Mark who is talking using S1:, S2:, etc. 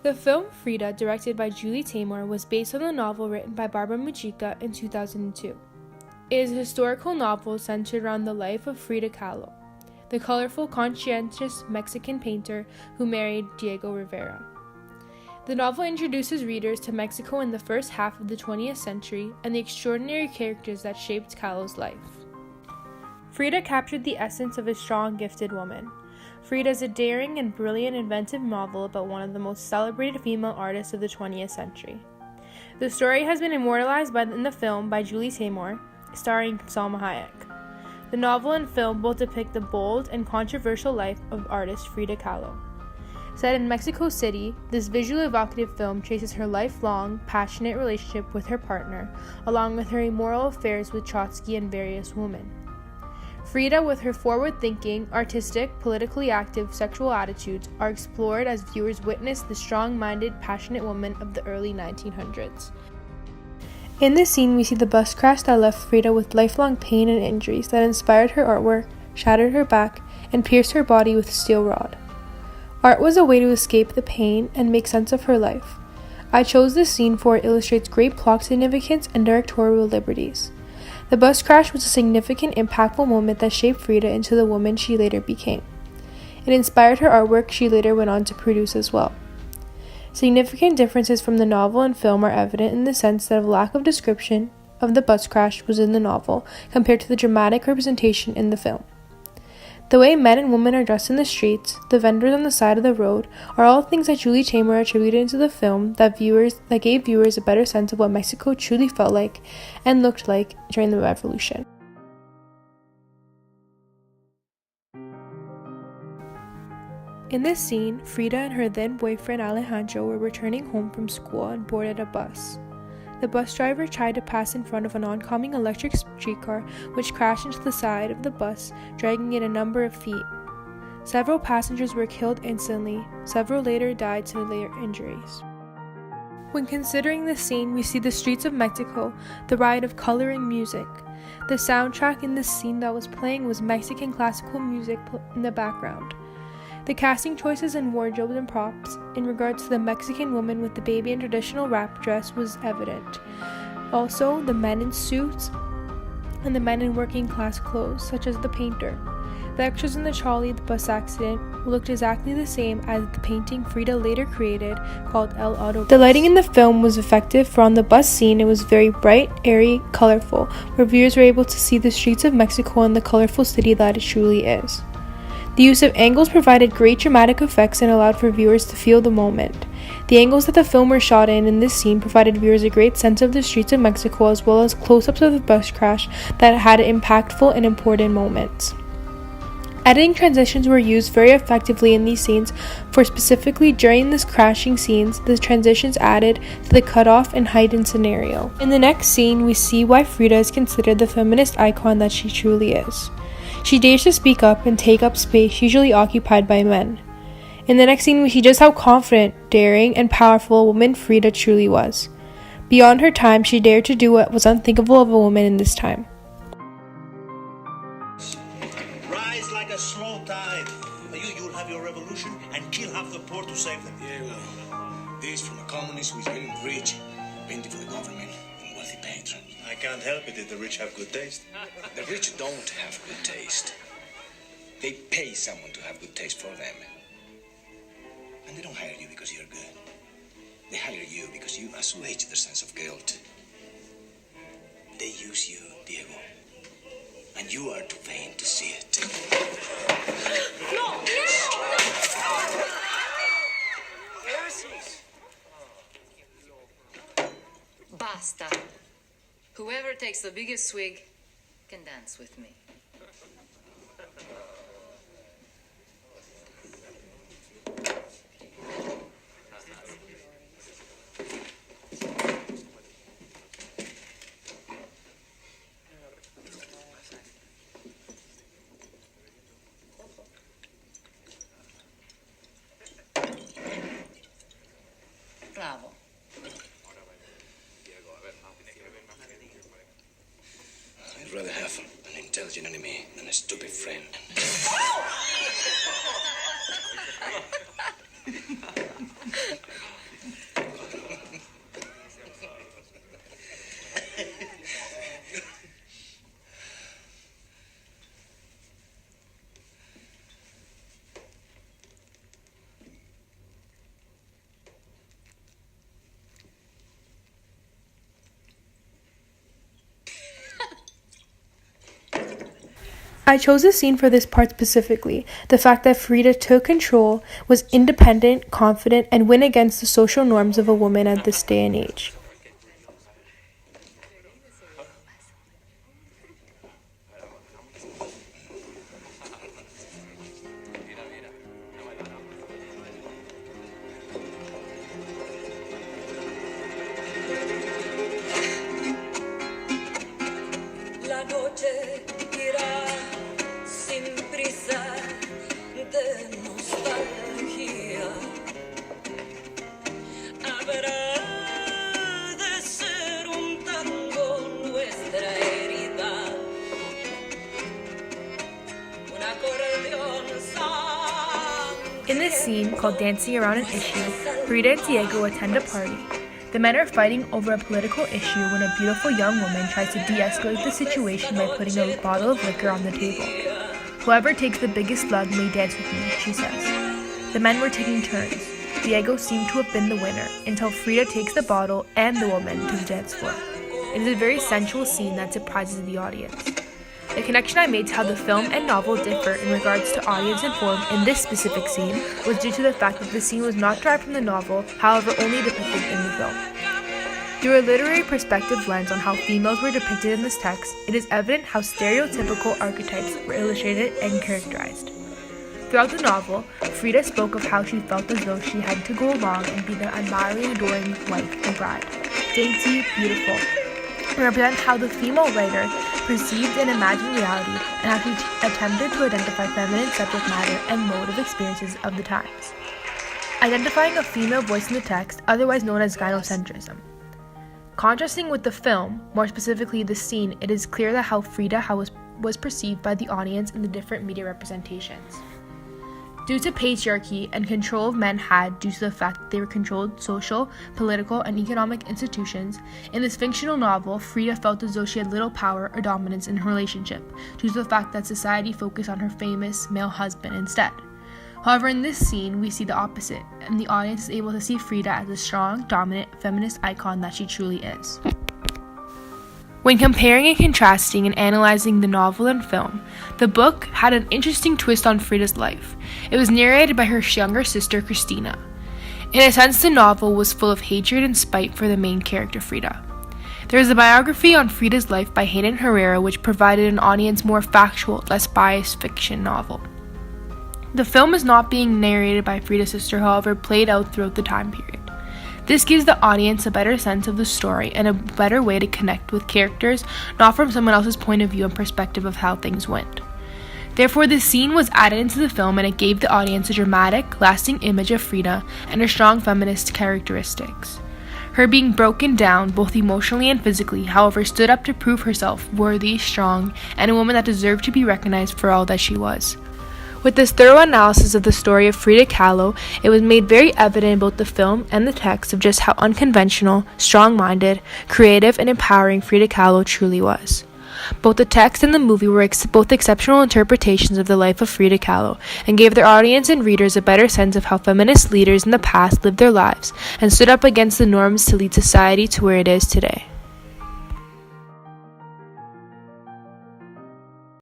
S1: The film Frida, directed by Julie Taymor, was based on a novel written by Barbara Mujica in 2002. It is a historical novel centered around the life of Frida Kahlo, the colorful, conscientious Mexican painter who married Diego Rivera. The novel introduces readers to Mexico in the first half of the 20th century and the extraordinary characters that shaped Kahlo's life. Frida captured the essence of a strong, gifted woman. Frida is a daring and brilliant inventive novel about one of the most celebrated female artists of the 20th century. The story has been immortalized in the film by Julie Taymor, starring Salma Hayek. The novel and film both depict the bold and controversial life of artist Frida Kahlo. Set in Mexico City, this visually evocative film traces her lifelong, passionate relationship with her partner, along with her immoral affairs with Trotsky and various women. Frida, with her forward-thinking, artistic, politically active sexual attitudes, are explored as viewers witness the strong-minded, passionate woman of the early 1900s. In this scene, we see the bus crash that left Frida with lifelong pain and injuries that inspired her artwork, shattered her back, and pierced her body with a steel rod. Art was a way to escape the pain and make sense of her life. I chose this scene for it illustrates great plot significance and directorial liberties. The bus crash was a significant, impactful moment that shaped Frida into the woman she later became. It inspired her artwork she later went on to produce as well. Significant differences from the novel and film are evident in the sense that a lack of description of the bus crash was in the novel compared to the dramatic representation in the film. The way men and women are dressed in the streets, the vendors on the side of the road, are all things that Julie Taymor attributed into the film that gave viewers a better sense of what Mexico truly felt like and looked like during the Revolution. In this scene, Frida and her then boyfriend Alejandro were returning home from school and boarded a bus. The bus driver tried to pass in front of an oncoming electric streetcar, which crashed into the side of the bus, dragging it a number of feet. Several passengers were killed instantly. Several later died to severe injuries. When considering this scene, we see the streets of Mexico, the riot of color and music. The soundtrack in this scene that was playing was Mexican classical music in the background. The casting choices and wardrobes and props in regards to the Mexican woman with the baby and traditional wrap dress was evident. Also, the men in suits and the men in working class clothes, such as the painter. The extras in the trolley, the bus accident, looked exactly the same as the painting Frida later created called El Auto. The lighting in the film was effective, for on the bus scene it was very bright, airy, colorful, where viewers were able to see the streets of Mexico and the colorful city that it truly is. The use of angles provided great dramatic effects and allowed for viewers to feel the moment. The angles that the film were shot in this scene provided viewers a great sense of the streets of Mexico as well as close-ups of the bus crash that had impactful and important moments. Editing transitions were used very effectively in these scenes, for specifically during this crashing scenes, the transitions added to the cutoff and heightened scenario. In the next scene, we see why Frida is considered the feminist icon that she truly is. She dares to speak up and take up space usually occupied by men. In the next scene, we see just how confident, daring, and powerful a woman Frida truly was. Beyond her time, she dared to do what was unthinkable of a woman in this time.
S2: Rise like a slow tide. You'll have your revolution and kill half the poor to save them.
S3: Diego, this from a communist who is getting rich, painting for the government, and wealthy patron.
S2: I can't help it if the rich have good taste.
S3: The rich don't have good taste. They pay someone to have good taste for them. And they don't hire you because you're good. They hire you because you assuage their sense of guilt. They use you, Diego. And you are too vain to see it.
S4: No! Basta. Whoever takes the biggest swig can dance with me. Bravo.
S3: I'd rather have an intelligent
S1: I chose this scene for this part specifically. The fact that Frida took control, was independent, confident, and went against the social norms of a woman at this day and age.
S5: La noche irá sin prisa de nostalgia. Habrá de ser un tango nuestra herida. Un acordeón
S1: In this scene, called Dancing Around an Issue, Frida and Diego attend a party. The men are fighting over a political issue when a beautiful young woman tries to de-escalate the situation by putting a bottle of liquor on the table. Whoever takes the biggest slug may dance with me, she says. The men were taking turns. Diego seemed to have been the winner, until Frida takes the bottle and the woman to the dance floor. It is a very sensual scene that surprises the audience. The connection I made to how the film and novel differ in regards to audience and form in this specific scene was due to the fact that the scene was not derived from the novel, however only depicted in the film. Through a literary perspective lens on how females were depicted in this text, it is evident how stereotypical archetypes were illustrated and characterized. Throughout the novel, Frida spoke of how she felt as though she had to go along and be the admiring, adoring wife and bride. Dainty, beautiful. To represent how the female writer perceived and imagined reality and how she attempted to identify feminine subject matter and mode of experiences of the times. Identifying a female voice in the text, otherwise known as gynocentrism. Contrasting with the film, more specifically the scene, it is clear that how Frida was perceived by the audience in the different media representations. Due to patriarchy and control of men had due to the fact that they were controlled social, political, and economic institutions, in this fictional novel, Frida felt as though she had little power or dominance in her relationship, due to the fact that society focused on her famous male husband instead. However, in this scene, we see the opposite, and the audience is able to see Frida as a strong, dominant, feminist icon that she truly is. When comparing and contrasting and analyzing the novel and film, the book had an interesting twist on Frida's life. It was narrated by her younger sister, Christina. In a sense, the novel was full of hatred and spite for the main character, Frida. There is a biography on Frida's life by Hayden Herrera, which provided an audience more factual, less biased fiction novel. The film is not being narrated by Frida's sister, however, played out throughout the time period. This gives the audience a better sense of the story and a better way to connect with characters, not from someone else's point of view and perspective of how things went. Therefore, this scene was added into the film and it gave the audience a dramatic, lasting image of Frida and her strong feminist characteristics. Her being broken down, both emotionally and physically, however, stood up to prove herself worthy, strong, and a woman that deserved to be recognized for all that she was. With this thorough analysis of the story of Frida Kahlo, it was made very evident in both the film and the text of just how unconventional, strong-minded, creative, and empowering Frida Kahlo truly was. Both the text and the movie were both exceptional interpretations of the life of Frida Kahlo and gave their audience and readers a better sense of how feminist leaders in the past lived their lives and stood up against the norms to lead society to where it is today.